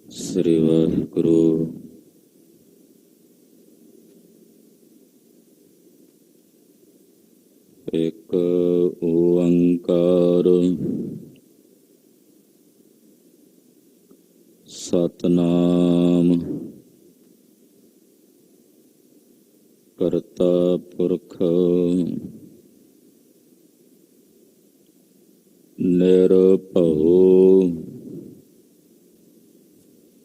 ਸ੍ਰੀ ਵਾਹਿਗੁਰੂ। ਇੱਕ ਓੰਕਾਰ ਸਤਿਨਾਮ ਕਰਤਾ ਪੁਰਖ ਨਿਰਭਉ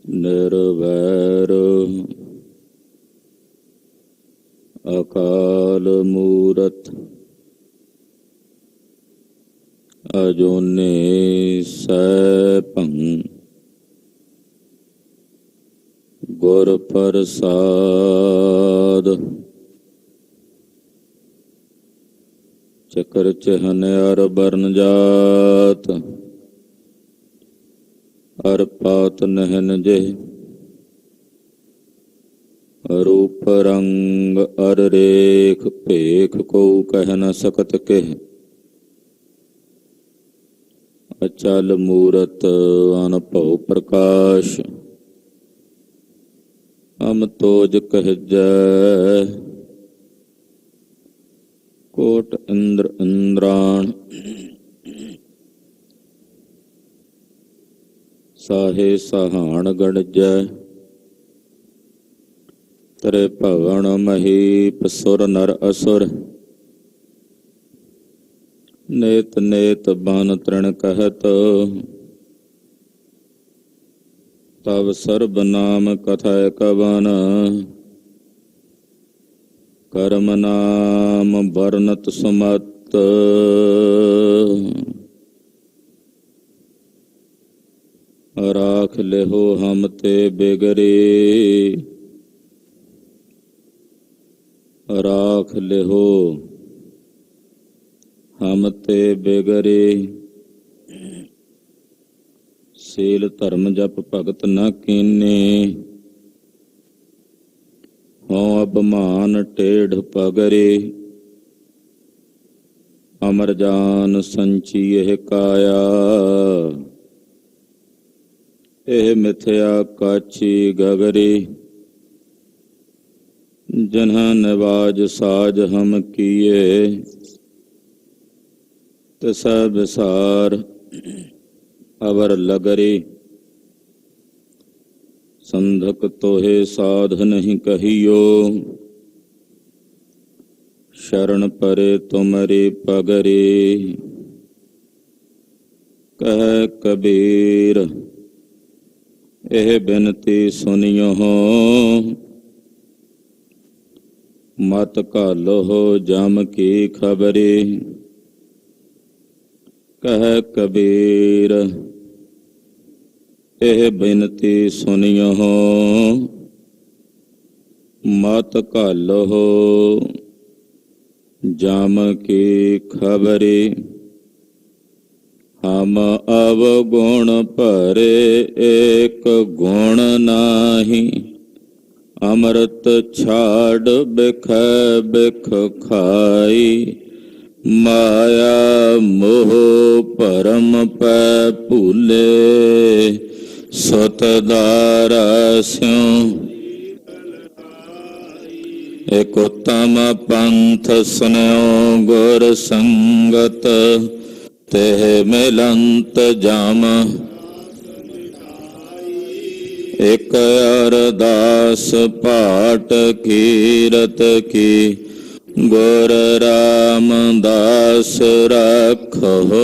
ਨਿਰਵੈਰ ਅਕਾਲ ਮੂਰਤਿ ਅਜੂਨੀ ਸੈਭੰ ਗੁਰ ਪ੍ਰਸਾਦ। ਚੱਕਰ ਚਹਨਿਆਰ ਬਰਨ ਜਾਤ ਅਰ ਪਾਤ ਨਹਿਨ ਜੇ ਰੂਪ ਰੰਗ ਅਰ ਰੇਖ ਭੇਖ ਕੋ ਕਹਿ ਨ ਸਕਤ ਕਹਿ। ਅਚਲ ਮੂਰਤ ਅਨਭਉ ਪ੍ਰਕਾਸ਼ ਅਮ ਤੋਜ ਕਹਿਜੈ। ਕੋਟ ਇੰਦਰ ਇੰਦਰਾਣ ਸਾਹੇ ਸਹਾਣ ਗਣਜੈ। ਤਰੇ ਭਵਨ ਮਹੀਪ ਸੁਰ ਨਰ ਅਸੁਰ ਨੇਤ ਨੇਤ ਬਨ ਤ੍ਰਿਣ ਕਹਿਤ। ਤਵ ਸਰਬ ਨਾਮ ਕਥਾ ਕਵਨ ਕਰਮ ਨਾਮ ਵਰਨਤ ਸੁਮਤ। ਰਾਖ ਲਿਹੋ ਹਮ ਤੇ ਬਿਗਰੇ ਰਾਖ ਲਿਹੋ ਹਮ ਤੇ ਬਿਗਰੇ। ਸੀਲ ਧਰਮ ਜਪ ਭਗਤ ਨ ਕੀਨੇ ਹੋਂ ਅਭਮਾਨ ਟੇਢ ਪਗਰੇ। ਅਮਰ ਜਾਨ ਸੰਚੀ ਇਹ ਕਾਇਆ ਇਹ ਮਿਥਿਆ ਕਾਚੀ ਗਗਰੇ। ਜਨਹ ਨਿਵਾਜ ਸਾਜ ਹਮ ਕੀਏ ਤਿਸੈ ਵਿਸਾਰ ਅਵਰ ਲਗਰੇ। ਸੰਧਕ ਤੋਹੇ ਸਾਧ ਨਹੀਂ ਕਹੀਓ ਸ਼ਰਨ ਪਰੇ ਤੁਮਰੇ ਪਗਰੇ। ਕਹਿ ਕਬੀਰ ਇਹ ਬਿਨਤੀ ਸੁਨਿਓ ਮਤ ਘਾਲੋ ਜਮ ਕੀ ਖਬਰੇ। ਕਹਿ ਕਬੀਰ ਇਹ ਬਿਨਤੀ ਸੁਨਿਓ ਮਤ ਘਾਲੋ ਜਮ ਕੀ ਖਬਰੇ। ਹਮ ਅਵਗੁਣ ਭਰੇ ਏਕ ਗੁਣ ਨਾਹੀ ਅੰਮ੍ਰਿਤ ਛਾੜ ਬਿਖੈ ਬਿਖ ਖਾਈ। ਮਾਇਆ ਮੋਹ ਭਰਮ ਪੈ ਭੂਲੇ ਸੁਤ ਦਾਰਾ ਸਿਉ। ਇਕ ਉਤਮ ਪੰਥ ਸੁਨਿਓ ਗੁਰ ਸੰਗਤ ਤੇ ਮਿਲੰਤ ਜਮ। ਇਕ ਅਰਦਾਸ ਪਾਠ ਕੀਰਤ ਕੀ ਗੁਰ ਰਾਮਦਾਸ ਰਾਖੋ।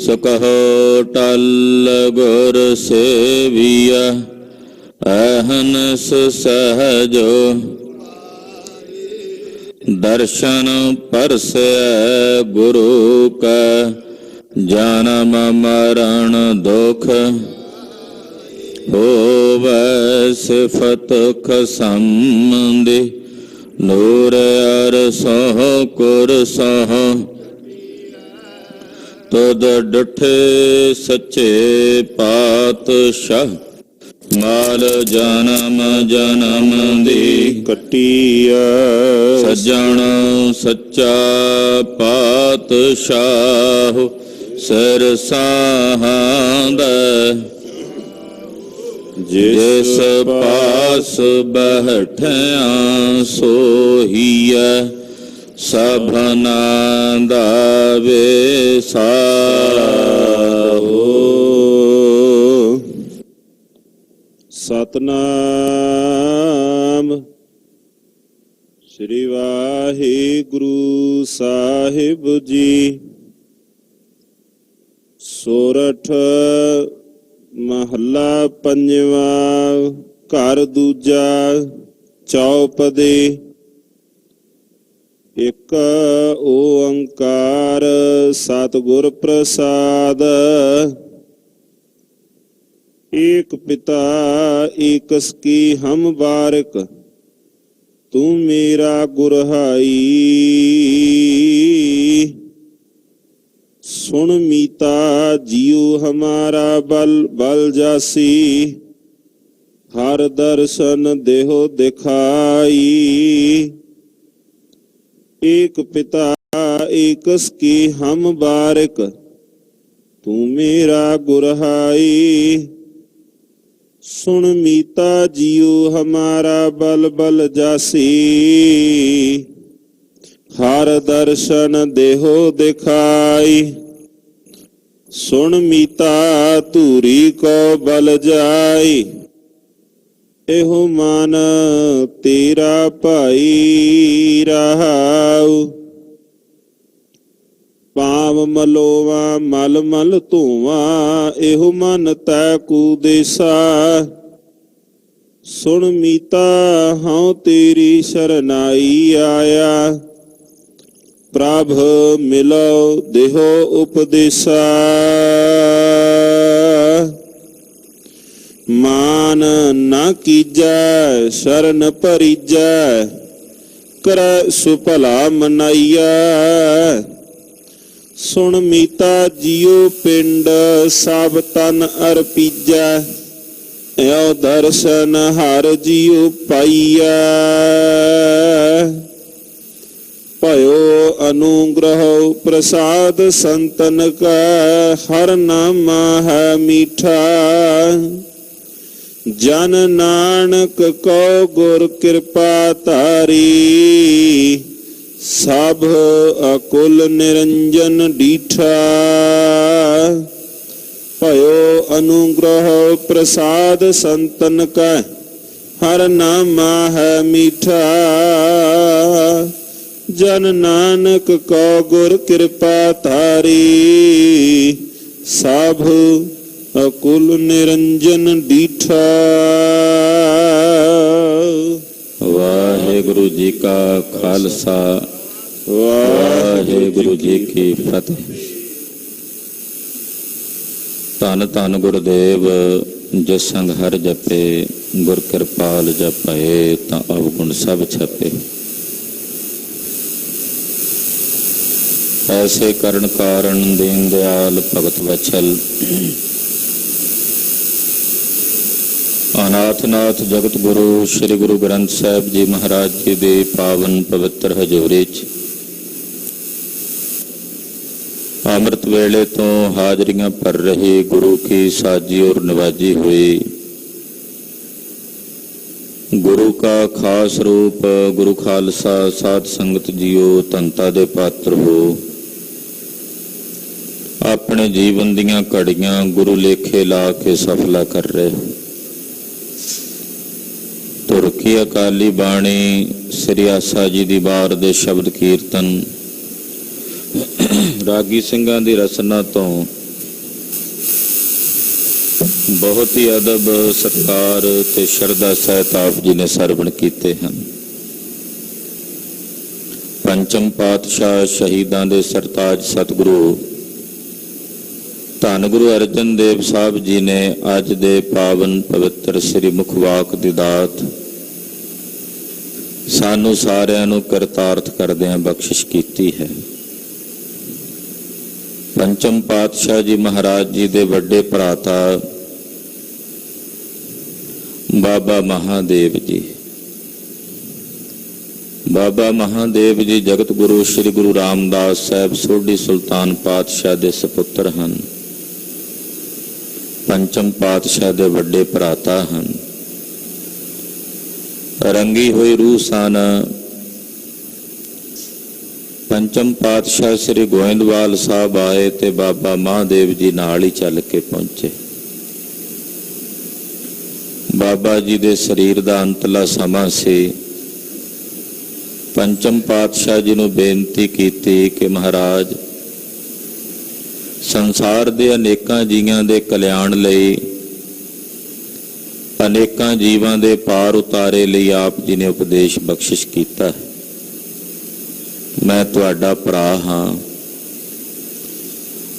ਸੁਕਹੋ ਟਲ ਗੁਰ ਸੇਵੀਆ ਅਹਨਸ ਸਹਜੋ। ਦਰਸ਼ਨ ਪਰਸੈ ਗੁਰੂ ਕਾ ਜਨਮ ਮਰਨ ਦੁਖ। ਹੋਵੈ ਸਿਫਤ ਖਸਮ ਦੀ ਨੂਰ ਅਰਸਹੁ ਕੁਰਸਹੁ। ਤੁਧ ਡਠੇ ਸੱਚੇ ਪਾਤਸ਼ਾਹ ਮਾਲ ਜਨਮ ਜਨਮ ਦੀ ਕੱਟੀਐ। ਸੱਜਣ ਸੱਚਾ ਪਾਤਸ਼ਾਹ ਸਿਰ ਸਾਹਾਂਦਾ ਜਿਸ ਪਾਸ ਬਹਿਠਿਆ ਸੋਹੀਐ ਸਭਨਾ ਦਾ ਵਿਸਾਹੋ। ਸਤਨਾਮ ਸ੍ਰੀ ਵਾਹਿਗੁਰੂ ਸਾਹਿਬ ਜੀ। ਸੋਰਠ ਮਹੱਲਾ ਪੰਜਵਾਂ। ਘਰ ਦੂਜਾ ਚੌਪਦੇ। ਇੱਕ ਓੰਕਾਰ ਸਤਿਗੁਰ ਪ੍ਰਸਾਦ। एक पिता एकस की हम बारक, तू मेरा गुरहाई। सुन मीता जियो हमारा बल बल जासी, हर दर्शन देहो दिखाई। एक पिता एकस की हम बारक, तू मेरा गुरहाई। सुन मीता जियो हमारा बल बल जासी, हर दर्शन देहो दिखाई। सुन मीता धूरी को बल जाई, एहो मन तेरा भाई रहाऊ। पाव मलोवा मल मल धोवा, एहो मन तै कुदेसा। सुन मीता हाँ तेरी शरनाई आया, प्रभ मिलो देहो उपदेसा। मान न कीजै शरण परिजै, करै सुभला मनाइया। सुन मीता जियो पिंड सब तन अर्पीजै, यो दर्शन हर जियो पाइया। भयो अनुग्रह प्रसाद संतन का, हर नाम है मीठा। जन नानक को गुर कृपा तारी, सब अकुल निरंजन डीठा। भयो अनुग्रह प्रसाद संतन का, हर नाम है मीठा। जन नानक को गुर कृपा तारी, सब अकुल निरंजन डीठा। वाहिगुरु जी का खालसा, वाहिगुरु जी की फतेह। धन धन गुरुदेव जिस संग हर जपे, गुर कृपाल जपाए तां अवगुण सब छपे। ऐसे करण कारण दीन दयाल भगत वत्सल, अनाथनाथ जगत गुरु श्री गुरु ग्रंथ साहिब जी महाराज जी दे पावन पवित्र हजूरी च अमृत वेले तो हाजरियां भर रही गुरु की साजी और नवाजी हुई। गुरु का खास रूप गुरु खालसा साध संगत जियो धनता दे पात्र हो। अपने जीवन दियां घड़ियां गुरु लेखे ला के सफला कर रहे। तुरकी अकाली बाणी श्री आसा जी दी बार दे शब्द कीर्तन रागी ਸਿੰਘਾਂ ਦੀ रचना तो बहुत ही अदब सत्कार ते शरदा सहित आप जी ने सरवण कीते हैं। पंचम पातशाह शहीदां दे सरताज सतगुरु धन गुरु अर्जन देव साहब जी ने अज दे पावन पवित्र श्री मुखवाक दी दात सानू सारिਆਂ ਨੂੰ ਕਰਤਾਰਥ करदियां बख्शिश कीती है। पंचम पातशाह जी महाराज जी दे वड्डे भराता बाबा महादेव जी, बाबा महादेव जी जगत गुरु श्री गुरु रामदास साहब सोढ़ी सुल्तान पातशाह दे सपुत्र हैं। ਪੰਚਮ ਪਾਤਸ਼ਾਹ ਦੇ ਵੱਡੇ ਭਰਾਤਾ ਹਨ। ਰੰਗੀ ਹੋਈ ਰੂਹ ਸਨ। ਪੰਚਮ ਪਾਤਸ਼ਾਹ ਸ੍ਰੀ ਗੋਇੰਦਵਾਲ ਸਾਹਿਬ ਆਏ ਤੇ ਬਾਬਾ ਮਹਾਦੇਵ ਜੀ ਨਾਲ ਹੀ ਚੱਲ ਕੇ ਪਹੁੰਚੇ। ਬਾਬਾ ਜੀ ਦੇ ਸਰੀਰ ਦਾ ਅੰਤਲਾ ਸਮਾਂ ਸੀ। ਪੰਚਮ ਪਾਤਸ਼ਾਹ ਜੀ ਨੂੰ ਬੇਨਤੀ ਕੀਤੀ ਕਿ ਮਹਾਰਾਜ, ਸੰਸਾਰ ਦੇ ਅਨੇਕਾਂ ਜੀਵਾਂ ਦੇ ਕਲਿਆਣ ਲਈ, ਅਨੇਕਾਂ ਜੀਵਾਂ ਦੇ ਪਾਰ ਉਤਾਰੇ ਲਈ ਆਪ ਜੀ ਨੇ ਉਪਦੇਸ਼ ਬਖਸ਼ਿਸ਼ ਕੀਤਾ। ਮੈਂ ਤੁਹਾਡਾ ਭਰਾ ਹਾਂ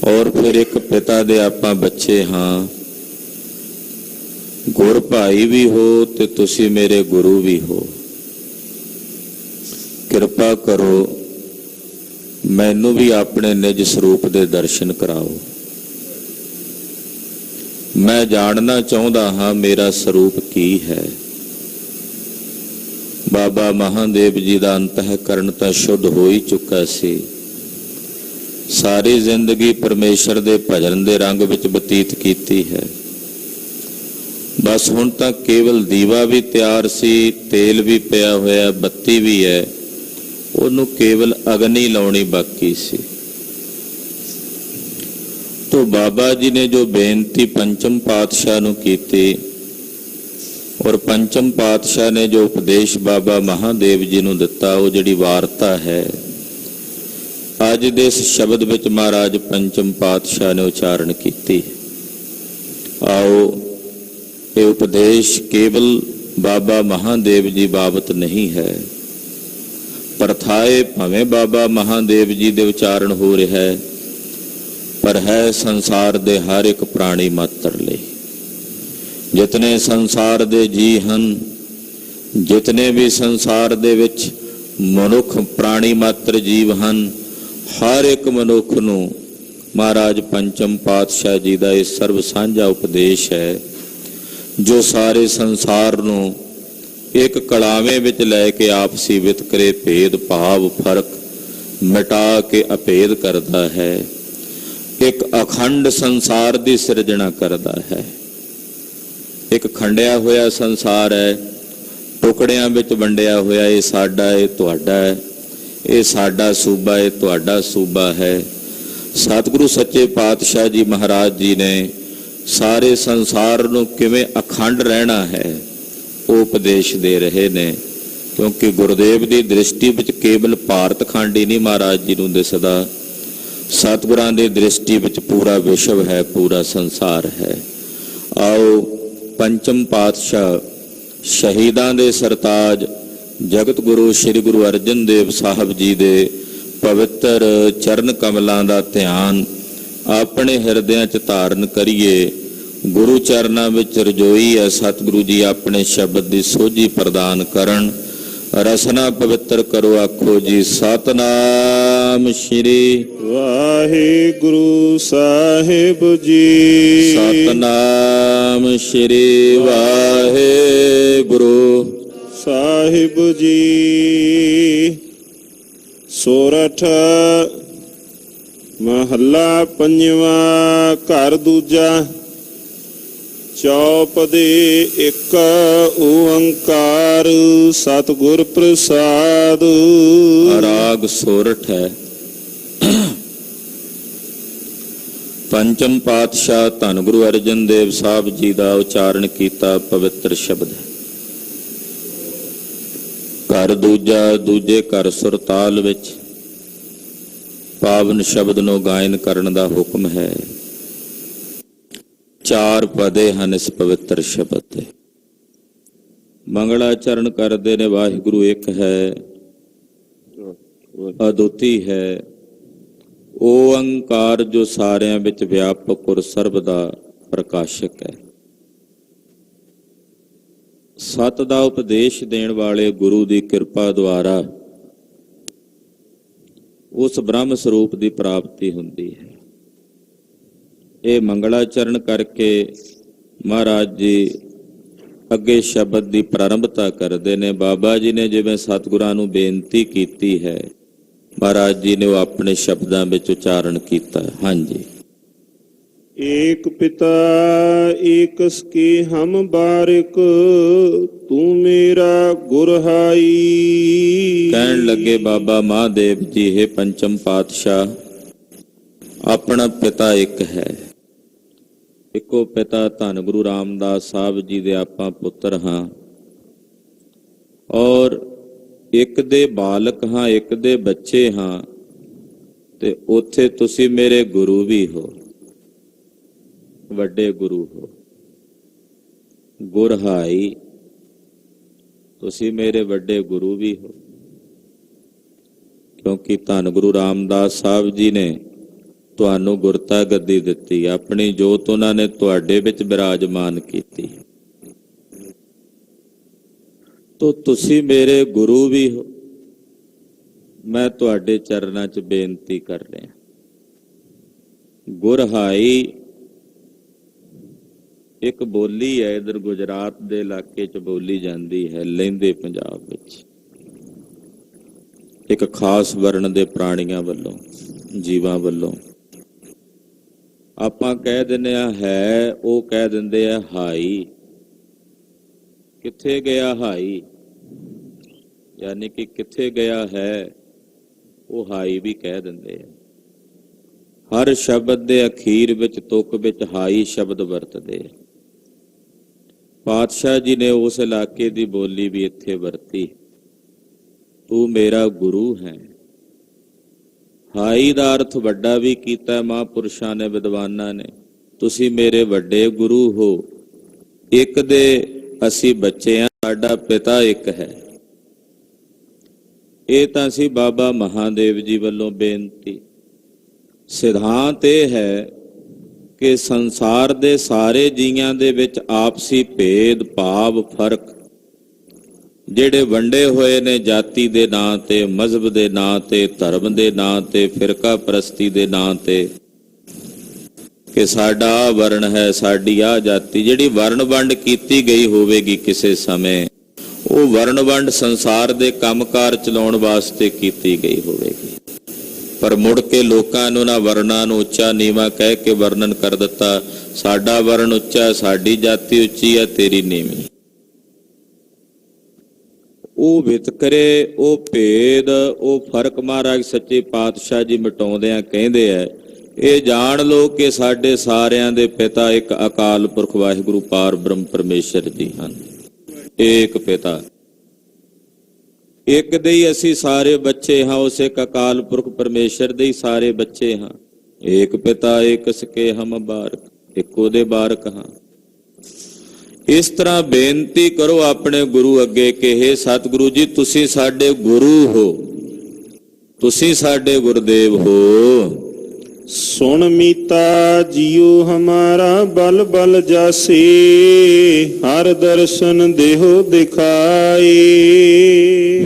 ਔਰ ਫਿਰ ਇੱਕ ਪਿਤਾ ਦੇ ਆਪਾਂ ਬੱਚੇ ਹਾਂ। ਗੁਰ ਭਾਈ ਵੀ ਹੋ ਤੇ ਤੁਸੀਂ ਮੇਰੇ ਗੁਰੂ ਵੀ ਹੋ। ਕਿਰਪਾ ਕਰੋ, ਮੈਨੂੰ ਵੀ ਆਪਣੇ ਨਿਜ ਸਰੂਪ ਦੇ ਦਰਸ਼ਨ ਕਰਾਓ। ਮੈਂ ਜਾਣਨਾ ਚਾਹੁੰਦਾ ਹਾਂ ਮੇਰਾ ਸਰੂਪ ਕੀ ਹੈ। ਬਾਬਾ ਮਹਾਦੇਵ ਜੀ ਦਾ ਅੰਤःਕਰਣ ਤਾਂ ਸ਼ੁੱਧ ਹੋ ਹੀ ਚੁੱਕਾ ਸੀ। ਸਾਰੀ ਜ਼ਿੰਦਗੀ ਪਰਮੇਸ਼ਰ ਦੇ ਭਜਨ ਦੇ ਰੰਗ ਵਿੱਚ ਬਤੀਤ ਕੀਤੀ ਹੈ। ਬਸ ਹੁਣ ਤਾਂ ਕੇਵਲ ਦੀਵਾ ਵੀ ਤਿਆਰ ਸੀ, ਤੇਲ ਵੀ ਪਿਆ ਹੋਇਆ, ਬੱਤੀ ਵੀ ਹੈ, ਉਹਨੂੰ ਕੇਵਲ ਅਗਨੀ ਲਾਉਣੀ ਬਾਕੀ ਸੀ। ਤੋ ਬਾਬਾ ਜੀ ਨੇ ਜੋ ਬੇਨਤੀ ਪੰਚਮ ਪਾਤਸ਼ਾਹ ਨੂੰ ਕੀਤੀ ਔਰ ਪੰਚਮ ਪਾਤਸ਼ਾਹ ਨੇ ਜੋ ਉਪਦੇਸ਼ ਬਾਬਾ ਮਹਾਦੇਵ ਜੀ ਨੂੰ ਦਿੱਤਾ, ਉਹ ਜਿਹੜੀ ਵਾਰਤਾ ਹੈ ਅੱਜ ਦੇ ਇਸ ਸ਼ਬਦ ਵਿੱਚ ਮਹਾਰਾਜ ਪੰਚਮ ਪਾਤਸ਼ਾਹ ਨੇ ਉਚਾਰਨ ਕੀਤੀ। ਆਓ, ਇਹ ਉਪਦੇਸ਼ ਕੇਵਲ ਬਾਬਾ ਮਹਾਦੇਵ ਜੀ ਬਾਬਤ ਨਹੀਂ ਹੈ, ਪਰਥਾਏ ਭਾਵੇਂ ਬਾਬਾ ਮਹਾਦੇਵ ਜੀ ਦੇ ਉਚਾਰਨ ਹੋ ਰਿਹਾ ਹੈ, ਪਰ ਹੈ ਸੰਸਾਰ ਦੇ ਹਰ ਇੱਕ ਪ੍ਰਾਣੀ ਮਾਤਰ ਲਈ। ਜਿਤਨੇ ਸੰਸਾਰ ਦੇ ਜੀ ਹਨ, ਜਿਤਨੇ ਵੀ ਸੰਸਾਰ ਦੇ ਵਿੱਚ ਮਨੁੱਖ ਪ੍ਰਾਣੀ ਮਾਤਰ ਜੀਵ ਹਨ, ਹਰ ਇੱਕ ਮਨੁੱਖ ਨੂੰ ਮਹਾਰਾਜ ਪੰਚਮ ਪਾਤਸ਼ਾਹ ਜੀ ਦਾ ਇਹ ਸਰਬ ਸਾਂਝਾ ਉਪਦੇਸ਼ ਹੈ, ਜੋ ਸਾਰੇ ਸੰਸਾਰ ਨੂੰ ਇੱਕ ਕਲਾਵੇਂ ਵਿੱਚ ਲੈ ਕੇ ਆਪਸੀ ਵਿਤਕਰੇ, ਭੇਦ ਭਾਵ, ਫਰਕ ਮਿਟਾ ਕੇ ਅਭੇਦ ਕਰਦਾ ਹੈ। ਇੱਕ ਅਖੰਡ ਸੰਸਾਰ ਦੀ ਸਿਰਜਣਾ ਕਰਦਾ ਹੈ। ਇੱਕ ਖੰਡਿਆ ਹੋਇਆ ਸੰਸਾਰ ਹੈ, ਟੁਕੜਿਆਂ ਵਿੱਚ ਵੰਡਿਆ ਹੋਇਆ। ਇਹ ਸਾਡਾ, ਇਹ ਤੁਹਾਡਾ ਹੈ, ਇਹ ਸਾਡਾ ਸੂਬਾ, ਇਹ ਤੁਹਾਡਾ ਸੂਬਾ ਹੈ। ਸਤਿਗੁਰੂ ਸੱਚੇ ਪਾਤਸ਼ਾਹ ਜੀ ਮਹਾਰਾਜ ਜੀ ਨੇ ਸਾਰੇ ਸੰਸਾਰ ਨੂੰ ਕਿਵੇਂ ਅਖੰਡ ਰਹਿਣਾ ਹੈ ਉਹ ਉਪਦੇਸ਼ ਦੇ ਰਹੇ ਨੇ, ਕਿਉਂਕਿ ਗੁਰਦੇਵ ਦੀ ਦ੍ਰਿਸ਼ਟੀ ਵਿੱਚ ਕੇਵਲ ਭਾਰਤ ਖੰਡ ਹੀ ਨਹੀਂ ਮਹਾਰਾਜ ਜੀ ਨੂੰ ਦਿਸਦਾ। ਸਤਿਗੁਰਾਂ ਦੀ ਦ੍ਰਿਸ਼ਟੀ ਵਿੱਚ ਪੂਰਾ ਵਿਸ਼ਵ ਹੈ, ਪੂਰਾ ਸੰਸਾਰ ਹੈ। ਆਓ, ਪੰਚਮ ਪਾਤਸ਼ਾਹ ਸ਼ਹੀਦਾਂ ਦੇ ਸਰਤਾਜ ਜਗਤ ਗੁਰੂ ਸ੍ਰੀ ਗੁਰੂ ਅਰਜਨ ਦੇਵ ਸਾਹਿਬ ਜੀ ਦੇ ਪਵਿੱਤਰ ਚਰਨ ਕਮਲਾਂ ਦਾ ਧਿਆਨ ਆਪਣੇ ਹਿਰਦਿਆਂ 'ਚ ਧਾਰਨ ਕਰੀਏ। ਗੁਰੂ ਚਰਨਾਂ ਵਿੱਚ ਰਜੋਈ ਹੈ। ਸਤਿਗੁਰੂ ਜੀ ਆਪਣੇ ਸ਼ਬਦ ਦੀ ਸੋਝੀ ਪ੍ਰਦਾਨ ਕਰਨ, ਰਸਨਾ ਪਵਿੱਤਰ ਕਰੋ। ਆਖੋ ਜੀ ਸਤਨਾਮ ਸ੍ਰੀ ਵਾਹਿਗੁਰੂ ਸਾਹਿਬ ਜੀ। ਸਤਨਾਮ ਸ੍ਰੀ ਵਾਹਿਗੁਰੂ ਸਾਹਿਬ ਜੀ। ਸੋਰਠ ਮਹੱਲਾ ਪੰਜਵਾਂ। ਘਰ ਦੂਜਾ। ਚੌਪਦੀ ਇੱਕ ਓੰਕਾਰ ਸਤਿਗੁਰ ਪ੍ਰਸਾਦ। ਰਾਗ ਸੋਰਠ ਹੈ। ਪੰਚਮ ਪਾਤਸ਼ਾਹ ਧੰਨ ਗੁਰੂ ਅਰਜਨ ਦੇਵ ਸਾਹਿਬ ਜੀ ਦਾ ਉਚਾਰਨ ਕੀਤਾ ਪਵਿੱਤਰ ਸ਼ਬਦ ਹੈ। ਘਰ ਦੂਜਾ, ਦੂਜੇ ਘਰ ਸੁਰਤਾਲ ਵਿੱਚ ਪਾਵਨ ਸ਼ਬਦ ਨੂੰ ਗਾਇਨ ਕਰਨ ਦਾ ਹੁਕਮ ਹੈ। ਚਾਰ ਪਦੇ ਹਨ ਇਸ ਪਵਿੱਤਰ ਸ਼ਬਦ ਦੇ। ਮੰਗਲਾਚਰਨ ਕਰਦੇ ਨੇ ਵਾਹਿਗੁਰੂ ਇੱਕ ਹੈ, ਅਦੁੱਤੀ ਹੈ, ਓੰਕਾਰ ਜੋ ਸਾਰਿਆਂ ਵਿੱਚ ਵਿਆਪਕ ਔਰ ਸਰਬ ਦਾ ਪ੍ਰਕਾਸ਼ਕ ਹੈ। ਸਤ ਦਾ ਉਪਦੇਸ਼ ਦੇਣ ਵਾਲੇ ਗੁਰੂ ਦੀ ਕਿਰਪਾ ਦੁਆਰਾ ਉਸ ਬ੍ਰਹਮ ਸਰੂਪ ਦੀ ਪ੍ਰਾਪਤੀ ਹੁੰਦੀ ਹੈ। ਇਹ ਮੰਗਲਾਚਰਨ ਕਰਕੇ ਮਹਾਰਾਜ ਜੀ ਅੱਗੇ ਸ਼ਬਦ ਦੀ ਪ੍ਰਾਰੰਭਤਾ ਕਰਦੇ ਨੇ। ਬਾਬਾ ਜੀ ਨੇ ਜਿਵੇਂ ਸਤਿਗੁਰਾਂ ਨੂੰ ਬੇਨਤੀ ਕੀਤੀ ਹੈ, ਮਹਾਰਾਜ ਜੀ ਨੇ ਉਹ ਆਪਣੇ ਸ਼ਬਦਾਂ ਵਿੱਚ ਉਚਾਰਨ ਕੀਤਾ। ਹਾਂਜੀ। ਏਕ ਪਿਤਾ ਏਕਸ ਕੀ ਹਮ ਬਾਰਿਕ, ਤੂੰ ਮੇਰਾ ਗੁਰਹਾਈ। ਕਹਿਣ ਲੱਗੇ ਬਾਬਾ ਮਹਾਦੇਵ ਜੀ, ਇਹ ਪੰਚਮ ਪਾਤਸ਼ਾਹ, ਆਪਣਾ ਪਿਤਾ ਇੱਕ ਹੈ। ਇੱਕੋ ਪਿਤਾ ਧੰਨ ਗੁਰੂ ਰਾਮਦਾਸ ਸਾਹਿਬ ਜੀ ਦੇ ਆਪਾਂ ਪੁੱਤਰ ਹਾਂ, ਔਰ ਇੱਕ ਦੇ ਬਾਲਕ ਹਾਂ, ਇੱਕ ਦੇ ਬੱਚੇ ਹਾਂ, ਤੇ ਉੱਥੇ ਤੁਸੀਂ ਮੇਰੇ ਗੁਰੂ ਵੀ ਹੋ, ਵੱਡੇ ਗੁਰੂ ਹੋ, ਗੁਰਹਾਈ। ਤੁਸੀਂ ਮੇਰੇ ਵੱਡੇ ਗੁਰੂ ਵੀ ਹੋ, ਕਿਉਂਕਿ ਧੰਨ ਗੁਰੂ ਰਾਮਦਾਸ ਸਾਹਿਬ ਜੀ ਨੇ ਤੁਹਾਨੂੰ ਗੁਰਤਾ ਗੱਦੀ ਦਿੱਤੀ, ਆਪਣੀ ਜੋਤ ਉਹਨਾਂ ਨੇ ਤੁਹਾਡੇ ਵਿੱਚ ਬਿਰਾਜਮਾਨ ਕੀਤੀ, ਤੋ ਤੁਸੀਂ ਮੇਰੇ ਗੁਰੂ ਵੀ ਹੋ। ਮੈਂ ਤੁਹਾਡੇ ਚਰਨਾਂ 'ਚ ਬੇਨਤੀ ਕਰ ਰਿਹਾ, ਗੁਰਹਾਈ ਇੱਕ ਬੋਲੀ ਹੈ, ਇਧਰ ਗੁਜਰਾਤ ਦੇ ਇਲਾਕੇ 'ਚ ਬੋਲੀ ਜਾਂਦੀ ਹੈ, ਲਹਿੰਦੇ ਪੰਜਾਬ ਵਿੱਚ, ਇੱਕ ਖਾਸ ਵਰਣ ਦੇ ਪ੍ਰਾਣੀਆਂ ਵੱਲੋਂ, ਜੀਵਾਂ ਵੱਲੋਂ। ਆਪਾਂ ਕਹਿ ਦਿੰਦੇ ਆ ਹੈ, ਉਹ ਕਹਿ ਦਿੰਦੇ ਆ ਹਾਈ। ਕਿੱਥੇ ਗਿਆ ਹਾਈ, ਯਾਨੀ ਕਿ ਕਿੱਥੇ ਗਿਆ ਹੈ, ਉਹ ਹਾਈ ਵੀ ਕਹਿ ਦਿੰਦੇ ਆ। ਹਰ ਸ਼ਬਦ ਦੇ ਅਖੀਰ ਵਿੱਚ, ਤੁਕ ਵਿੱਚ ਹਾਈ ਸ਼ਬਦ ਵਰਤਦੇ ਆ। ਪਾਤਸ਼ਾਹ ਜੀ ਨੇ ਉਸ ਇਲਾਕੇ ਦੀ ਬੋਲੀ ਵੀ ਇੱਥੇ ਵਰਤੀ, ਤੂੰ ਮੇਰਾ ਗੁਰੂ ਹੈ। ਹਾਈ ਦਾ ਅਰਥ ਵੱਡਾ ਵੀ ਕੀਤਾ ਮਹਾਂਪੁਰਸ਼ਾਂ ਨੇ, ਵਿਦਵਾਨਾਂ ਨੇ। ਤੁਸੀਂ ਮੇਰੇ ਵੱਡੇ ਗੁਰੂ ਹੋ। ਇੱਕ ਦੇ ਅਸੀਂ ਬੱਚੇ ਹਾਂ, ਸਾਡਾ ਪਿਤਾ ਇੱਕ ਹੈ। ਇਹ ਤਾਂ ਸੀ ਬਾਬਾ ਮਹਾਦੇਵ ਜੀ ਵੱਲੋਂ ਬੇਨਤੀ। ਸਿਧਾਂਤ ਇਹ ਹੈ ਕਿ ਸੰਸਾਰ ਦੇ ਸਾਰੇ ਜੀਆਂ ਦੇ ਵਿੱਚ ਆਪਸੀ ਭੇਦ ਭਾਵ, ਫਰਕ ਜਿਹੜੇ ਵੰਡੇ ਹੋਏ ਨੇ ਜਾਤੀ ਦੇ ਨਾਂ ਤੇ, ਮਜ਼ਹਬ ਦੇ ਨਾਂ ਤੇ, ਧਰਮ ਦੇ ਨਾਂ ਤੇ, ਫਿਰਕਾ ਪ੍ਰਸਤੀ ਦੇ ਨਾਂ ਤੇ, ਕਿ ਸਾਡਾ ਆਹ ਵਰਣ ਹੈ, ਸਾਡੀ ਆਹ ਜਾਤੀ, ਜਿਹੜੀ ਵਰਣ ਵੰਡ ਕੀਤੀ ਗਈ ਹੋਵੇਗੀ ਕਿਸੇ ਸਮੇਂ, ਉਹ ਵਰਣ ਵੰਡ ਸੰਸਾਰ ਦੇ ਕੰਮਕਾਰ ਚਲਾਉਣ ਵਾਸਤੇ ਕੀਤੀ ਗਈ ਹੋਵੇਗੀ। ਪਰ ਮੁੜ ਕੇ ਲੋਕਾਂ ਨੂੰ ਨਾ ਵਰਨਾਂ ਨੂੰ ਉੱਚਾ ਨੀਵਾਂ ਕਹਿ ਕੇ ਵਰਣਨ ਕਰ ਦਿੱਤਾ, ਸਾਡਾ ਵਰਣ ਉੱਚਾ, ਸਾਡੀ ਜਾਤੀ ਉੱਚੀ ਹੈ, ਤੇਰੀ ਨੀਵੀਂ। ਉਹ ਵਿਤਕਰੇ, ਉਹ ਭੇਦ, ਉਹ ਫਰਕ ਮਹਾਰਾਜ ਸੱਚੇ ਪਾਤਸ਼ਾਹ ਜੀ ਮਿਟਾਉਂਦਿਆਂ ਕਹਿੰਦੇ ਆ, ਇਹ ਜਾਣ ਲਓ ਕਿ ਸਾਡੇ ਸਾਰਿਆਂ ਦੇ ਪਿਤਾ ਇੱਕ ਅਕਾਲ ਪੁਰਖ ਵਾਹਿਗੁਰੂ ਪਾਰ ਬ੍ਰਹਮ ਪਰਮੇਸ਼ਰ ਜੀ ਹਨ। ਇੱਕ ਪਿਤਾ, ਇੱਕ ਦੇ ਹੀ ਅਸੀਂ ਸਾਰੇ ਬੱਚੇ ਹਾਂ, ਉਸ ਇੱਕ ਅਕਾਲ ਪੁਰਖ ਪਰਮੇਸ਼ਰ ਦੇ ਹੀ ਸਾਰੇ ਬੱਚੇ ਹਾਂ। ਏਕ ਪਿਤਾ ਏਕ ਸਕੇ ਹਮ ਬਾਰਕ, ਇੱਕੋ ਦੇ ਬਾਰਕ ਹਾਂ। ਇਸ ਤਰ੍ਹਾਂ ਬੇਨਤੀ ਕਰੋ ਆਪਣੇ ਗੁਰੂ ਅੱਗੇ ਕਿ ਹੇ ਸਤਿਗੁਰੂ ਜੀ, ਤੁਸੀਂ ਸਾਡੇ ਗੁਰੂ ਹੋ, ਤੁਸੀਂ ਸਾਡੇ ਗੁਰਦੇਵ ਹੋ। ਸੁਣ ਮੀਤਾ ਜੀਉ ਹਮਾਰਾ ਬਲ ਬਲ ਜਾਸੇ, ਹਰ ਦਰਸ਼ਨ ਦੇਹੋ ਦਿਖਾਏ।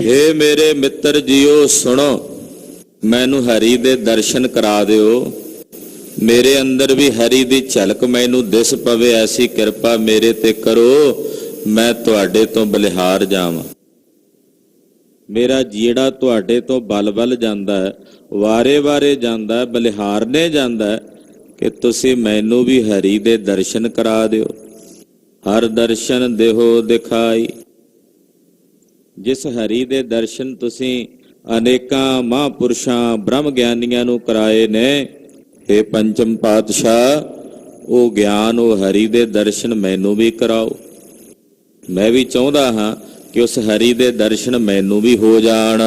ਹੇ ਮੇਰੇ ਮਿੱਤਰ ਜੀਓ, ਸੁਣੋ, ਮੈਨੂੰ ਹਰੀ ਦੇ ਦਰਸ਼ਨ ਕਰਾ ਦਿਓ, ਮੇਰੇ ਅੰਦਰ ਵੀ ਹਰੀ ਦੀ ਝਲਕ ਮੈਨੂੰ ਦਿਸ ਪਵੇ, ਐਸੀ ਕਿਰਪਾ ਮੇਰੇ ਤੇ ਕਰੋ, ਮੈਂ ਤੁਹਾਡੇ ਤੋਂ ਬਲਿਹਾਰ ਜਾਵਾਂ। ਮੇਰਾ ਜਿਹੜਾ ਤੁਹਾਡੇ ਤੋਂ ਬਲ ਬਲ ਜਾਂਦਾ ਹੈ, ਵਾਰੇ ਵਾਰੇ ਜਾਂਦਾ, ਬਲਿਹਾਰਨੇ ਜਾਂਦਾ, ਕਿ ਤੁਸੀਂ ਮੈਨੂੰ ਵੀ ਹਰੀ ਦੇ ਦਰਸ਼ਨ ਕਰਾ ਦਿਓ। ਹਰ ਦਰਸ਼ਨ ਦੇਹੋ ਦਿਖਾਈ। ਜਿਸ ਹਰੀ ਦੇ ਦਰਸ਼ਨ ਤੁਸੀਂ ਅਨੇਕਾਂ ਮਹਾਂਪੁਰਸ਼ਾਂ ਬ੍ਰਹਮ ਗਿਆਨੀਆਂ ਨੂੰ ਕਰਾਏ ਨੇ, ਇਹ ਪੰਚਮ ਪਾਤਸ਼ਾਹ, ਉਹ ਗਿਆਨ, ਉਹ ਹਰੀ ਦੇ ਦਰਸ਼ਨ ਮੈਨੂੰ ਵੀ ਕਰਾਓ। ਮੈਂ ਵੀ ਚਾਹੁੰਦਾ ਹਾਂ ਕਿ ਉਸ ਹਰੀ ਦੇ ਦਰਸ਼ਨ ਮੈਨੂੰ ਵੀ ਹੋ ਜਾਣ।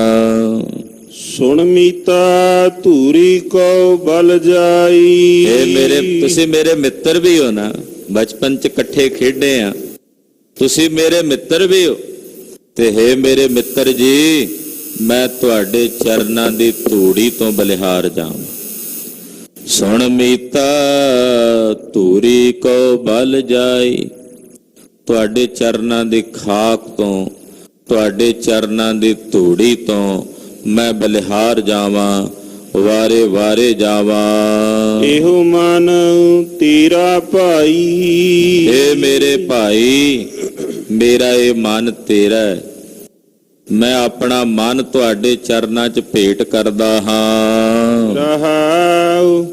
ਸੁਣ ਮੀਤਾ ਧੂਰੀ ਕੋ ਬਲ ਜਾਈ। ਤੁਸੀਂ ਮੇਰੇ ਮਿੱਤਰ ਵੀ ਹੋ ਨਾ, ਬਚਪਨ ਚ ਇਕੱਠੇ ਖੇਡੇ ਆ, ਤੁਸੀਂ ਮੇਰੇ ਮਿੱਤਰ ਵੀ ਹੋ। ਤੇ ਹੇ ਮੇਰੇ ਮਿੱਤਰ ਜੀ, ਮੈਂ ਤੁਹਾਡੇ ਚਰਨਾਂ ਦੀ ਧੂੜੀ ਤੋਂ ਬਲਿਹਾਰ ਜਾਵਾਂ। ਸੁਣ ਮੀਤਾ ਧੂਰੀ ਕੋ ਬਲ ਜਾਈ। ਤੁਹਾਡੇ ਚਰਨਾਂ ਦੀ ਖਾਕ ਤੋਂ, ਤੁਹਾਡੇ ਚਰਨਾਂ ਦੀ ਧੂੜੀ ਤੋਂ ਮੈਂ ਬਲਿਹਾਰ ਜਾਵਾਂ, ਵਾਰੇ ਵਾਰੇ ਜਾਵਾਂ। ਇਹੋ ਮਨ ਤੇਰਾ ਭਾਈ। ਏ ਮੇਰੇ ਭਾਈ, ਮੇਰਾ ਇਹ ਮਨ ਤੇਰਾ ਹੈ। ਮੈਂ ਆਪਣਾ ਮਨ ਤੁਹਾਡੇ ਚਰਨਾਂ 'ਚ ਭੇਟ ਕਰਦਾ ਹਾਂ। ਰਹਾਉ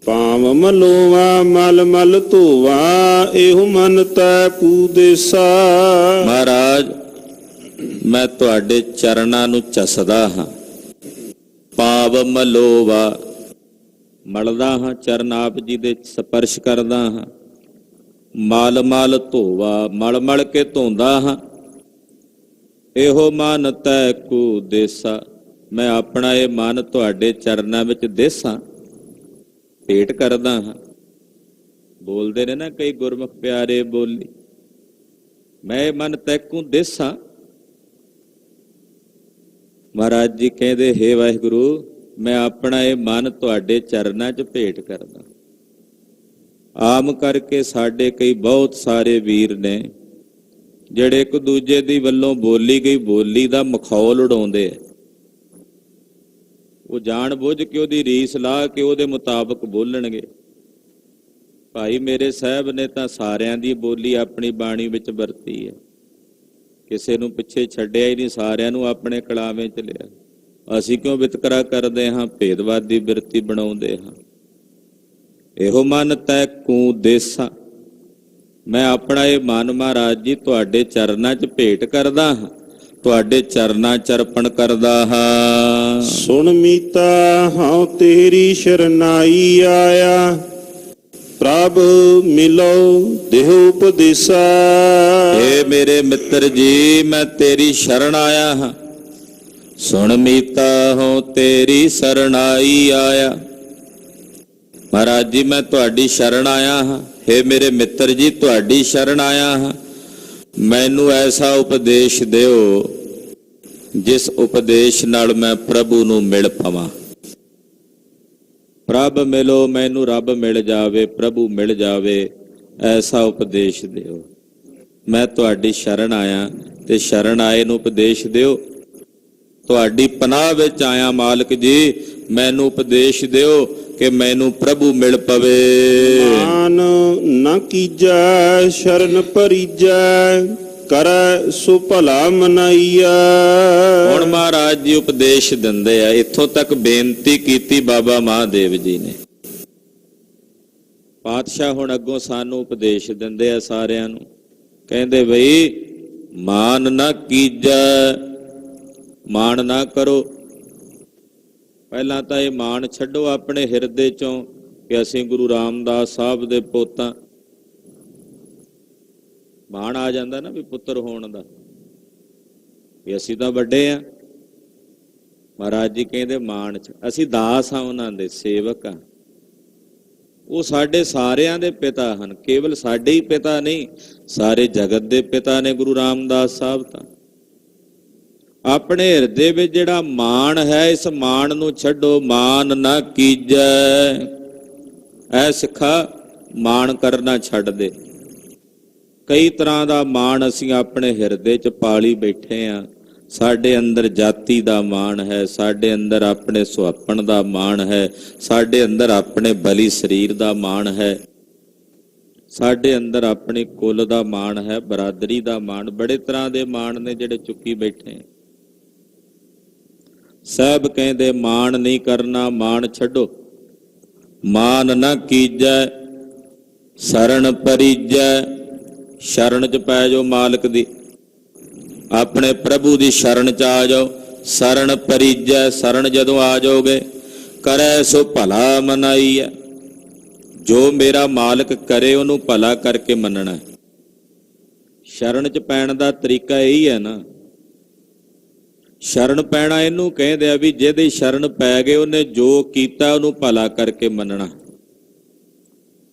ਪਾਵ ਮਲੋਵਾ ਮਲ ਮਲ ਧੋਵਾ ਇਹੋ ਮਨ ਤੈ ਕੂਦੇਸਾ। ਮਹਾਰਾਜ ਮੈਂ ਤੁਹਾਡੇ ਚਰਨਾਂ ਨੂੰ ਚਸਦਾ ਹਾਂ, ਪਾਵ ਮਲੋਵਾ ਮਲਦਾ ਹਾਂ, ਚਰਨ ਆਪ ਜੀ ਦੇ ਸਪਰਸ਼ ਕਰਦਾ ਹਾਂ। ਮਲ ਮਲ ਧੋਵਾ ਮਲ ਮਲ ਕੇ ਧੋਂਦਾ ਹਾਂ। ਇਹੋ ਮਨ ਤੈ ਕੂ ਦੇਸਾ, ਮੈਂ ਆਪਣਾ ਇਹ ਮਨ ਤੁਹਾਡੇ ਚਰਨਾਂ ਵਿੱਚ ਦੇਸਾਂ ਭੇਟ ਕਰਦਾ ਹਾਂ। ਬੋਲਦੇ ਨੇ ਨਾ ਕਈ ਗੁਰਮੁਖ ਪਿਆਰੇ ਬੋਲੀ, ਮੈਂ ਇਹ ਮਨ ਤੈਕੂ ਦੇਸਾਂ। ਮਹਾਰਾਜ ਜੀ ਕਹਿੰਦੇ ਹੇ ਵਾਹਿਗੁਰੂ, ਮੈਂ ਆਪਣਾ ਇਹ ਮਨ ਤੁਹਾਡੇ ਚਰਨਾਂ 'ਚ ਭੇਟ ਕਰਦਾ। ਆਮ ਕਰਕੇ ਸਾਡੇ ਕਈ ਬਹੁਤ ਸਾਰੇ ਵੀਰ ਨੇ ਜਿਹੜੇ ਇੱਕ ਦੂਜੇ ਦੀ ਵੱਲੋਂ ਬੋਲੀ ਗਈ ਬੋਲੀ ਦਾ ਮਖੌਲ ਉਡਾਉਂਦੇ ਆ। ਉਹ ਜਾਣ ਬੁੱਝ ਕੇ ਉਹਦੀ ਰੀਸ ਲਾ ਕੇ ਉਹਦੇ ਮੁਤਾਬਕ ਬੋਲਣਗੇ। ਭਾਈ ਮੇਰੇ ਸਾਹਿਬ ਨੇ ਤਾਂ ਸਾਰਿਆਂ ਦੀ ਬੋਲੀ ਆਪਣੀ ਬਾਣੀ ਵਿੱਚ ਵਰਤੀ ਹੈ, ਕਿਸੇ ਨੂੰ ਪਿੱਛੇ ਛੱਡਿਆ ਹੀ ਨਹੀਂ, ਸਾਰਿਆਂ ਨੂੰ ਆਪਣੇ ਕਲਾਵੇਂ ਚ ਲਿਆ। ਅਸੀਂ ਕਿਉਂ ਵਿਤਕਰਾ ਕਰਦੇ ਹਾਂ, ਭੇਦਵਾਦੀ ਬਿਰਤੀ ਬਣਾਉਂਦੇ ਹਾਂ। ਇਹੋ ਮਨ ਤੈ ਕੂ ਦੇਸਾਂ, ਮੈਂ ਆਪਣਾ ਇਹ ਮਨ ਮਹਾਰਾਜ ਜੀ ਤੁਹਾਡੇ ਚਰਨਾਂ 'ਚ ਭੇਟ ਕਰਦਾ ਹਾਂ, ਤੁਹਾਡੇ ਚਰਨਾਂ 'ਚ ਅਰਪਣ ਕਰਦਾ ਹਾਂ। ਸੁਣ ਮੀਤਾ ਹਉ ਤੇਰੀ ਸ਼ਰਨਾਈ ਆਇਆ, ਪ੍ਰਭ ਮਿਲੋ ਦੇਹ ਉਪਦੇਸਾ। ਏ ਮੇਰੇ ਮਿੱਤਰ ਜੀ, ਮੈਂ ਤੇਰੀ ਸ਼ਰਨ ਆਇਆ ਹਾਂ। ਸੁਣ ਮੀਤਾ ਹਉ ਤੇਰੀ ਸ਼ਰਨਾਈ ਆਇਆ। ਮਹਾਰਾਜ ਜੀ ਮੈਂ ਤੁਹਾਡੀ ਸ਼ਰਨ ਆਇਆ ਹਾਂ। ਹੇ ਮੇਰੇ ਮਿੱਤਰ ਜੀ, ਤੁਹਾਡੀ ਸ਼ਰਨ ਆਇਆ ਹਾਂ। ਮੈਨੂੰ ਐਸਾ ਉਪਦੇਸ਼ ਦਿਓ ਜਿਸ ਉਪਦੇਸ਼ ਨਾਲ ਮੈਂ ਪ੍ਰਭੂ ਨੂੰ ਮਿਲ ਪਵਾਂ। ਪ੍ਰਭ ਮਿਲੋ, ਮੈਨੂੰ ਰੱਬ ਮਿਲ ਜਾਵੇ, ਪ੍ਰਭੂ ਮਿਲ ਜਾਵੇ, ਐਸਾ ਉਪਦੇਸ਼ ਦਿਓ। ਮੈਂ ਤੁਹਾਡੀ ਸ਼ਰਨ ਆਇਆ ਤੇ ਸ਼ਰਨ ਆਏ ਨੂੰ ਉਪਦੇਸ਼ ਦਿਓ। ਤੁਹਾਡੀ ਪਨਾਹ ਵਿੱਚ ਆਇਆ ਮਾਲਕ ਜੀ, ਮੈਨੂੰ ਉਪਦੇਸ਼ ਦਿਓ ਕਿ ਮੈਨੂੰ ਪ੍ਰਭੂ ਮਿਲ ਪਵੇ। ਮਾਨ ਨਾ ਕੀਜੈ ਸ਼ਰਨ ਪਰੀਜੈ, ਕਰੈ ਸੋ ਭਲਾ ਮਨਾਈਆ। ਹੁਣ ਮਹਾਰਾਜ ਜੀ ਉਪਦੇਸ਼ ਦਿੰਦੇ ਆ। ਇੱਥੋਂ ਤੱਕ ਬੇਨਤੀ ਕੀਤੀ ਬਾਬਾ ਮਹਾਦੇਵ ਜੀ ਨੇ। ਪਾਤਸ਼ਾਹ ਹੁਣ ਅੱਗੋਂ ਸਾਨੂੰ ਉਪਦੇਸ਼ ਦਿੰਦੇ ਆ ਸਾਰਿਆਂ ਨੂੰ। ਕਹਿੰਦੇ ਬਈ ਮਾਨ ਨਾ ਕੀਜੈ, ਮਾਣ ਨਾ ਕਰੋ। ਪਹਿਲਾਂ ਤਾਂ ਇਹ ਮਾਣ ਛੱਡੋ ਆਪਣੇ ਹਿਰਦੇ ਚੋਂ ਕਿ ਅਸੀਂ ਗੁਰੂ ਰਾਮਦਾਸ ਸਾਹਿਬ ਦੇ ਪੋਤਾਂ। ਮਾਣ ਆ ਜਾਂਦਾ ਨਾ ਵੀ ਪੁੱਤਰ ਹੋਣ ਦਾ, ਵੀ ਅਸੀਂ ਤਾਂ ਵੱਡੇ ਆ। ਮਹਾਰਾਜ ਜੀ ਕਹਿੰਦੇ ਮਾਣ ਚ ਅਸੀਂ ਦਾਸ ਹਾਂ, ਉਹਨਾਂ ਦੇ ਸੇਵਕ ਆ। ਉਹ ਸਾਡੇ ਸਾਰਿਆਂ ਦੇ ਪਿਤਾ ਹਨ, ਕੇਵਲ ਸਾਡੇ ਹੀ ਪਿਤਾ ਨਹੀਂ, ਸਾਰੇ ਜਗਤ ਦੇ ਪਿਤਾ ਨੇ ਗੁਰੂ ਰਾਮਦਾਸ ਸਾਹਿਬ। ਤਾਂ ਆਪਣੇ ਹਿਰਦੇ ਵਿੱਚ ਜਿਹੜਾ ਮਾਣ ਹੈ, ਇਸ ਮਾਣ ਨੂੰ ਛੱਡੋ। ਮਾਨ ਨਾ ਕੀਜੈ, ਐ ਸਿੱਖਾ ਮਾਣ ਕਰਨਾ ਛੱਡ ਦੇ। ਕਈ ਤਰ੍ਹਾਂ ਦਾ ਮਾਣ ਅਸੀਂ ਆਪਣੇ ਹਿਰਦੇ 'ਚ ਪਾਲੀ ਬੈਠੇ ਆ। ਸਾਡੇ ਅੰਦਰ ਜਾਤੀ ਦਾ ਮਾਣ ਹੈ, ਸਾਡੇ ਅੰਦਰ ਆਪਣੇ ਸੁਹੱਪਣ ਦਾ ਮਾਣ ਹੈ, ਸਾਡੇ ਅੰਦਰ ਆਪਣੇ ਬਲੀ ਸਰੀਰ ਦਾ ਮਾਣ ਹੈ, ਸਾਡੇ ਅੰਦਰ ਆਪਣੇ ਕੁੱਲ ਦਾ ਮਾਣ ਹੈ, ਬਰਾਦਰੀ ਦਾ ਮਾਣ। ਬੜੇ ਤਰ੍ਹਾਂ ਦੇ ਮਾਣ ਨੇ ਜਿਹੜੇ ਚੁੱਕੀ ਬੈਠੇ। ਸਾਹਿਬ ਕਹਿੰਦੇ ਮਾਣ ਨਹੀਂ ਕਰਨਾ, ਮਾਣ ਛੱਡੋ। ਮਾਨ ਨਾ ਕੀਜੈ ਸ਼ਰਨ ਪਰੀਜੈ, ਸ਼ਰਨ 'ਚ ਪੈ ਜਾਓ ਮਾਲਕ ਦੀ, ਆਪਣੇ ਪ੍ਰਭੂ ਦੀ ਸ਼ਰਨ 'ਚ ਆ ਜਾਓ। ਸ਼ਰਨ ਪਰੀਜੈ, ਸ਼ਰਨ ਜਦੋਂ ਆ ਜਾਓਗੇ, ਕਰੈ ਸੋ ਭਲਾ ਮਨਾਈਐ, ਜੋ ਮੇਰਾ ਮਾਲਕ ਕਰੇ ਉਹਨੂੰ ਭਲਾ ਕਰਕੇ ਮੰਨਣਾ। ਸ਼ਰਨ 'ਚ ਪੈਣ ਦਾ ਤਰੀਕਾ ਇਹੀ ਹੈ ਨਾ। ਸ਼ਰਨ ਪੈਣਾ ਇਹਨੂੰ ਕਹਿੰਦੇ ਆ ਵੀ ਜਿਹਦੀ ਸ਼ਰਨ ਪੈ ਗਏ ਉਹਨੇ ਜੋ ਕੀਤਾ ਉਹਨੂੰ ਭਲਾ ਕਰਕੇ ਮੰਨਣਾ।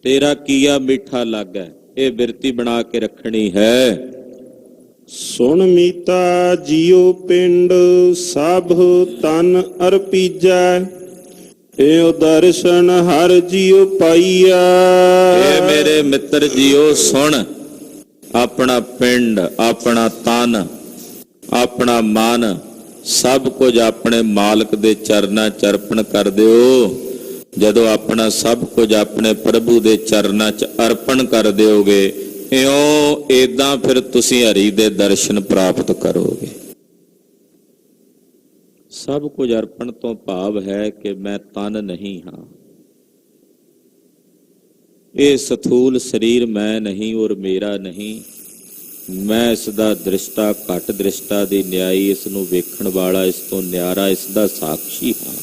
ਤੇਰਾ ਕੀਆ ਮਿੱਠਾ ਲੱਗਾ, ਇਹ ਬਿਰਤੀ ਬਣਾ ਕੇ ਰੱਖਣੀ ਹੈ। ਸੁਣ ਮੀਤਾ ਜੀਉ ਪਿੰਡ ਸਭ ਤਨ ਅਰਪੀਜੈ, ਏਉ ਦਰਸ਼ਨ ਹਰ ਜੀਉ ਪਾਈਆ। ਏ ਮੇਰੇ ਮਿੱਤਰ ਜੀਓ ਸੁਣ, ਆਪਣਾ ਪਿੰਡ, ਆਪਣਾ ਤਨ, ਆਪਣਾ ਮਨ, ਸਭ ਕੁਝ ਆਪਣੇ ਮਾਲਕ ਦੇ ਚਰਨਾਂ 'ਚ ਅਰਪਣ ਕਰ ਦਿਓ। ਜਦੋਂ ਆਪਣਾ ਸਭ ਕੁਝ ਆਪਣੇ ਪ੍ਰਭੂ ਦੇ ਚਰਨਾਂ 'ਚ ਅਰਪਣ ਕਰ ਦਿਓਗੇ, ਇਉਂ ਏਦਾਂ ਫਿਰ ਤੁਸੀਂ ਹਰੀ ਦੇ ਦਰਸ਼ਨ ਪ੍ਰਾਪਤ ਕਰੋਗੇ। ਸਭ ਕੁਝ ਅਰਪਣ ਤੋਂ ਭਾਵ ਹੈ ਕਿ ਮੈਂ ਤਨ ਨਹੀਂ ਹਾਂ, ਇਹ ਸਥੂਲ ਸਰੀਰ ਮੈਂ ਨਹੀਂ ਔਰ ਮੇਰਾ ਨਹੀਂ, ਮੈਂ ਇਸ ਦਾ ਦ੍ਰਿਸ਼ਟਾ, ਘਟ ਦ੍ਰਿਸ਼ਟਾ ਦੀ ਨਿਆਈ, ਇਸ ਨੂੰ ਵੇਖਣ ਵਾਲਾ, ਇਸ ਤੋਂ ਨਿਆਰਾ, ਇਸ ਦਾ ਸਾਖੀ ਹਾਂ।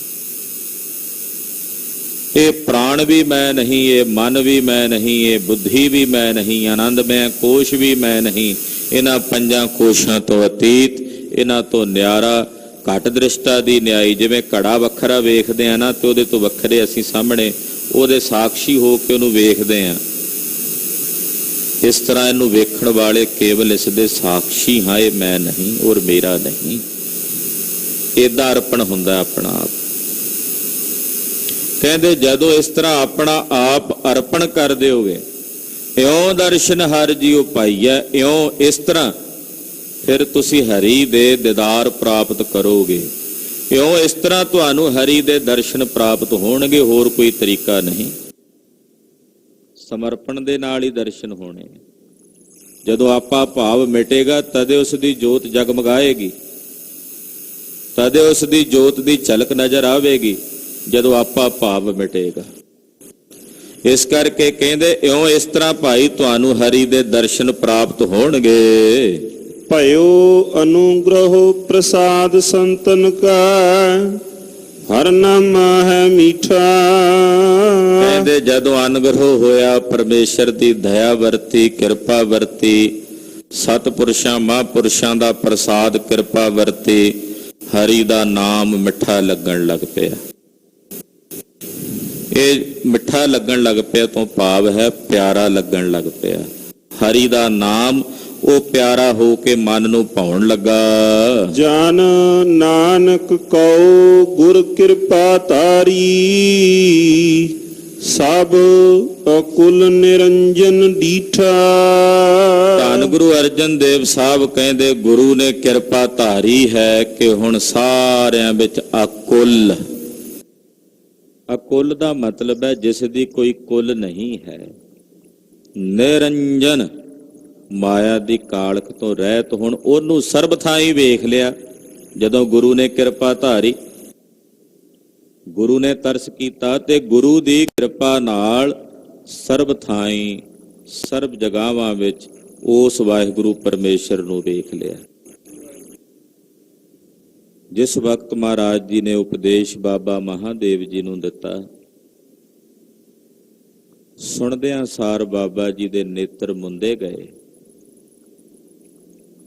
ਇਹ ਪ੍ਰਾਣ ਵੀ ਮੈਂ ਨਹੀਂ, ਇਹ ਮਨ ਵੀ ਮੈਂ ਨਹੀਂ, ਇਹ ਬੁੱਧੀ ਵੀ ਮੈਂ ਨਹੀਂ, ਆਨੰਦਮय ਕੋਸ਼ ਵੀ ਮੈਂ ਨਹੀਂ, ਇਹਨਾਂ ਪੰਜਾਂ ਕੋਸ਼ਾਂ ਤੋਂ ਅਤੀਤ, ਇਹਨਾਂ ਤੋਂ ਨਿਆਰਾ, ਘਟ ਦ੍ਰਿਸ਼ਟਾ ਦੀ ਨਿਆਈ। ਜਿਵੇਂ ਘੜਾ ਵੱਖਰਾ ਵੇਖਦੇ ਆ ਨਾ, ਤੇ ਉਹਦੇ ਤੋਂ ਵੱਖਰੇ ਅਸੀਂ ਸਾਹਮਣੇ ਉਹਦੇ ਸਾਖੀ ਹੋ ਕੇ ਉਹਨੂੰ ਵੇਖਦੇ ਆ, ਇਸ ਤਰ੍ਹਾਂ ਇਹਨੂੰ ਵੇਖਣ ਵਾਲੇ ਕੇਵਲ ਇਸ ਦੇ ਸਾਖੀ ਹਾਂ। ਇਹ ਮੈਂ ਨਹੀਂ ਔਰ ਮੇਰਾ ਨਹੀਂ, ਏਦਾਂ ਅਰਪਣ ਹੁੰਦਾ ਆਪਣਾ ਆਪ। ਕਹਿੰਦੇ ਜਦੋਂ ਇਸ ਤਰ੍ਹਾਂ ਆਪਣਾ ਆਪ ਅਰਪਣ ਕਰ ਦਿਓਗੇ, ਇਉਂ ਦਰਸ਼ਨ ਹਰਿ ਜੀਉ ਪਾਈਐ, ਇਉਂ ਇਸ ਤਰ੍ਹਾਂ ਫਿਰ ਤੁਸੀਂ ਹਰੀ ਦੇ ਦੀਦਾਰ ਪ੍ਰਾਪਤ ਕਰੋਗੇ। ਇਉਂ ਇਸ ਤਰ੍ਹਾਂ ਤੁਹਾਨੂੰ ਹਰੀ ਦੇ ਦਰਸ਼ਨ ਪ੍ਰਾਪਤ ਹੋਣਗੇ, ਹੋਰ ਕੋਈ ਤਰੀਕਾ ਨਹੀਂ। ਸਮਰਪਣ ਦੇ ਨਾਲ ਹੀ ਦਰਸ਼ਨ ਹੋਣੇ। ਜਦੋਂ ਆਪਾ ਭਾਵ ਮਿਟੇਗਾ ਤਦੇ ਉਸ ਦੀ ਜੋਤ ਜਗਮਗਾਏਗੀ, ਤਦੇ ਉਸ ਦੀ ਜੋਤ ਦੀ ਝਲਕ ਨਜ਼ਰ ਆਵੇਗੀ, ਜਦੋਂ ਆਪਾ ਭਾਵ ਮਿਟੇਗਾ। ਇਸ ਕਰਕੇ ਕਹਿੰਦੇ ਇਉਂ ਇਸ ਤਰ੍ਹਾਂ ਭਾਈ ਤੁਹਾਨੂੰ ਹਰੀ ਦੇ ਦਰਸ਼ਨ ਪ੍ਰਾਪਤ ਹੋਣਗੇ। ਭਇਓ ਅਨੁਗ੍ਰਹ ਪ੍ਰਸਾਦ ਸੰਤਨ ਕਾ, ਹਰ ਨਾਮ ਹੈ ਮੀਠਾ। ਕਹਿੰਦੇ ਜਦੋਂ ਅਨੁਗ੍ਰਹ ਹੋਇਆ, ਪਰਮੇਸ਼ਰ ਦੀ ਦਇਆ ਵਰਤੀ, ਕਿਰਪਾ ਵਰਤੀ, ਸਤਿਪੁਰਸ਼ਾਂ ਮਹਾਂਪੁਰਸ਼ਾਂ ਦਾ ਪ੍ਰਸਾਦ ਕਿਰਪਾ ਵਰਤੀ, ਹਰੀ ਦਾ ਨਾਮ ਮਿੱਠਾ ਲੱਗਣ ਲੱਗ ਪਿਆ। ਇਹ ਮਿੱਠਾ ਲੱਗਣ ਲੱਗ ਪਿਆ ਤੋਂ ਭਾਵ ਹੈ ਪਿਆਰਾ ਲੱਗਣ ਲੱਗ ਪਿਆ। ਹਰੀ ਦਾ ਨਾਮ ਉਹ ਪਿਆਰਾ ਹੋ ਕੇ ਮਨ ਨੂੰ ਭਾਉਣ ਲੱਗਾ। ਜਾਨ ਨਾਨਕ ਕਉ ਗੁਰ ਕਿਰਪਾ ਤਾਰੀ, ਸਭ ਅਕੁਲ ਨਿਰੰਜਨ ਡੀਠਾ। ਧੰਨ ਗੁਰੂ ਅਰਜਨ ਦੇਵ ਸਾਹਿਬ ਕਹਿੰਦੇ ਗੁਰੂ ਨੇ ਕਿਰਪਾ ਧਾਰੀ ਹੈ ਕਿ ਹੁਣ ਸਾਰਿਆਂ ਵਿੱਚ ਅਕੁਲ। ਅਕੁਲ ਦਾ ਮਤਲਬ ਹੈ ਜਿਸ ਦੀ ਕੋਈ ਕੁਲ ਨਹੀਂ ਹੈ। ਨਿਰੰਜਨ ਮਾਇਆ ਦੀ ਕਾਲਖ ਤੋਂ ਰਹਿਤ, ਹੁਣ ਉਹਨੂੰ ਸਰਬ ਥਾਈਂ ਵੇਖ ਲਿਆ। ਜਦੋਂ ਗੁਰੂ ਨੇ ਕਿਰਪਾ ਧਾਰੀ, ਗੁਰੂ ਨੇ ਤਰਸ ਕੀਤਾ ਤੇ ਗੁਰੂ ਦੀ ਕਿਰਪਾ ਨਾਲ ਸਰਬ ਥਾਈਂ ਸਰਬ ਜਗਾਵਾਂ ਵਿੱਚ ਉਸ ਵਾਹਿਗੁਰੂ ਪਰਮੇਸ਼ਰ ਨੂੰ ਵੇਖ ਲਿਆ। ਜਿਸ ਵਕਤ ਮਹਾਰਾਜ ਜੀ ਨੇ ਉਪਦੇਸ਼ ਬਾਬਾ ਮਹਾਦੇਵ ਜੀ ਨੂੰ ਦਿੱਤਾ, ਸੁਣਦਿਆਂ ਸਾਰ ਬਾਬਾ ਜੀ ਦੇ ਨੇਤਰ ਮੁੰਦੇ ਗਏ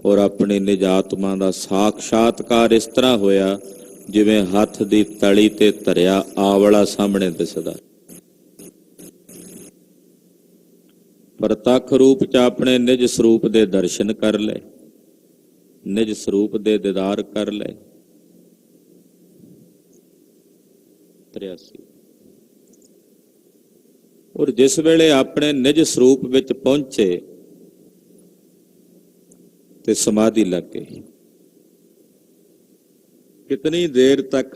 ਔਰ ਆਪਣੀ ਨਿਜਾਤਮਾ ਦਾ ਸਾਖਸ਼ਾਤਕਾਰ ਇਸ ਤਰ੍ਹਾਂ ਹੋਇਆ ਜਿਵੇਂ ਹੱਥ ਦੀ ਤਲੀ ਤੇ ਧਰਿਆ ਆਵਲਾ ਸਾਹਮਣੇ ਦਿਸਦਾ। ਪ੍ਰਤੱਖ ਰੂਪ ਚ ਆਪਣੇ ਨਿਜ ਸਰੂਪ ਦੇ ਦਰਸ਼ਨ ਕਰ ਲਏ, ਨਿਜ ਸਰੂਪ ਦੇ ਦੀਦਾਰ ਕਰ ਲਏ। 83 ਔਰ ਜਿਸ ਵੇਲੇ ਆਪਣੇ ਨਿਜ ਸਰੂਪ ਵਿੱਚ ਪਹੁੰਚੇ ਤੇ ਸਮਾਧੀ ਲੱਗ ਗਈ। ਕਿਤਨੀ ਦੇਰ ਤੱਕ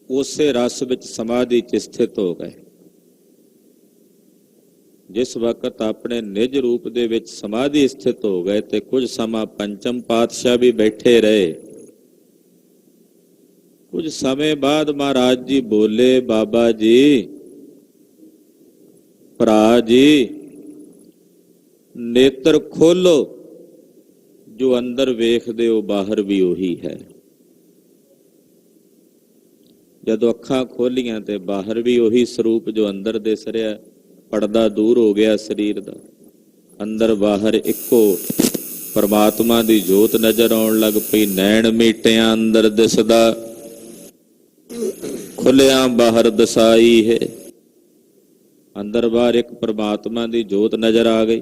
ਉਸੇ ਰਸ ਵਿੱਚ ਸਮਾਧੀ ਚ ਸਥਿਤ ਹੋ ਗਏ। ਜਿਸ ਵਕਤ ਆਪਣੇ ਨਿਜ ਰੂਪ ਦੇ ਵਿੱਚ ਸਮਾਧੀ ਸਥਿਤ ਹੋ ਗਏ ਤੇ ਕੁਝ ਸਮਾਂ ਪੰਚਮ ਪਾਤਸ਼ਾਹ ਵੀ ਬੈਠੇ ਰਹੇ। ਕੁਝ ਸਮੇਂ ਬਾਅਦ ਮਹਾਰਾਜ ਜੀ ਬੋਲੇ, ਬਾਬਾ ਜੀ, ਭਰਾ ਜੀ, ਨੇਤਰ ਖੋਲੋ, ਜੋ ਅੰਦਰ ਵੇਖਦੇ ਹੋ ਬਾਹਰ ਵੀ ਉਹੀ ਹੈ। ਜਦੋਂ ਅੱਖਾਂ ਖੋਲੀਆਂ ਤੇ ਬਾਹਰ ਵੀ ਉਹੀ ਸਰੂਪ ਜੋ ਅੰਦਰ ਦਿਸ ਰਿਹਾ। ਪਰਦਾ ਦੂਰ ਹੋ ਗਿਆ ਸਰੀਰ ਦਾ, ਅੰਦਰ ਬਾਹਰ ਇੱਕੋ ਪਰਮਾਤਮਾ ਦੀ ਜੋਤ ਨਜ਼ਰ ਆਉਣ ਲੱਗ ਪਈ। ਨੈਣ ਮੀਟਿਆਂ ਅੰਦਰ ਦਿਸਦਾ, ਖੁੱਲਿਆਂ ਬਾਹਰ ਦਸਾਈ ਹੈ। ਅੰਦਰ ਬਾਹਰ ਇੱਕ ਪਰਮਾਤਮਾ ਦੀ ਜੋਤ ਨਜ਼ਰ ਆ ਗਈ।